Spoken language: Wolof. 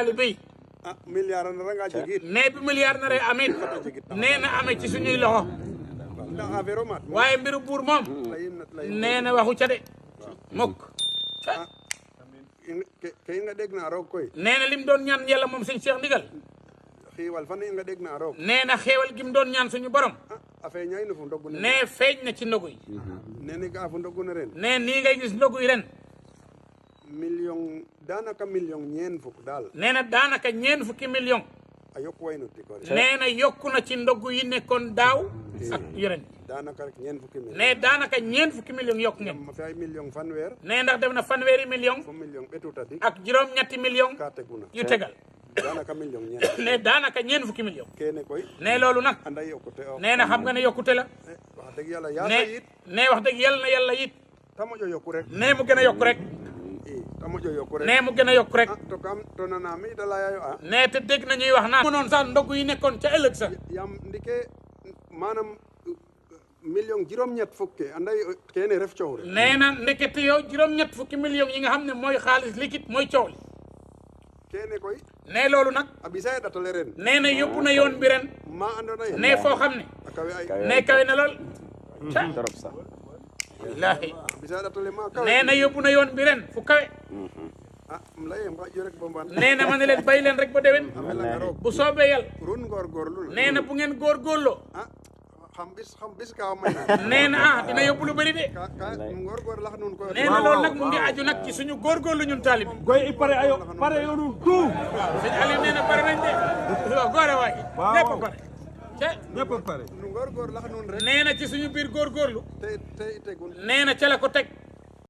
taalibe yi milliard na nga jigit ne bi milliard na rek amit nee na amee ci suñuy loxo ndax affaire mat waaye mbiru buur moom nee na waxu ca de mukk kay nga dégg naa roog koy nee na lim doon ñaan yàlla moom sëñ Cheikh Ndigal xiiwal fan nga dégg naa roog nee na xéewal gi mu doon ñaan suñu borom affaire ñay na fu ndogu ne nee feeñ na ci ndogu yi nee ni gaa fu ndogu ne ren nee nii ngay gis ndogu yi ren million daanaka million ñeen fukk daal nee na daanaka ñeen fukki million a yokk way no tiko nee na yokku na ci ndogu yi nekkoon daaw ak yeren daanaka rek ñeen fukki million nee daanaka ñeen fukki million yokk ngeen ma fi ay million fanweer nee ndax def na fanweeri million fu million betutati ak juróom-ñetti million ka teguna yu tegal daanaka million ñeen nee daanaka ñeen fukki million kene koy nee loolu nag anda yokkute o nee na xam nga ne yokkute la wax dëgg yàlla yaa nee it nee wax dëgg yàlla na yàlla it ta moƴo yokku rek nee mu gën a yokku rek ta moƴo yokku rek nee mu gën a yokku rek to kam to nana mi da layayo nee te dégg na ñuy wax naa mënoon sax ndogu yi nekkoon ca ëllëg sa yam ndike maanaam million juróom-ñett fukki anday kene ref coow rek nee na ndekete yow juróom-ñett fukki million yi nga xam ne mooy xaalis liquide mooy coow li kene koy nee loolu nag a bisa ye datale ren nee na yóbbu na yoon bi ren ma andona ye nee foo xam ne a kawe ay nee kawe na lool trop sax wallaahi bisa ye datale ma kawe nee na yóbbu na yoon bi ren fu kawe um laye mbaƴo rek bo mban nee na ma ne leen bay leen rek ba déwén a felanga roog bu soobee yàlla run ngorgorlu nee na bu ngeen góorgóorloo xam bis ka may na nee na dina yóbbu lu bëri de ka ngorgor lax nun koy nee na loolu nag mu ngi aju nag ci suñu góorgóorlu ñun taalib bi goy i pare ayo pare yoonu tout sëñ Aliou nee na pare nañ de waaw góore waay lépp pare te ñëpp pare nu ngorgor lax nun rek nee na ci suñu biir góorgóorlu te tegun nee na ca la ko teg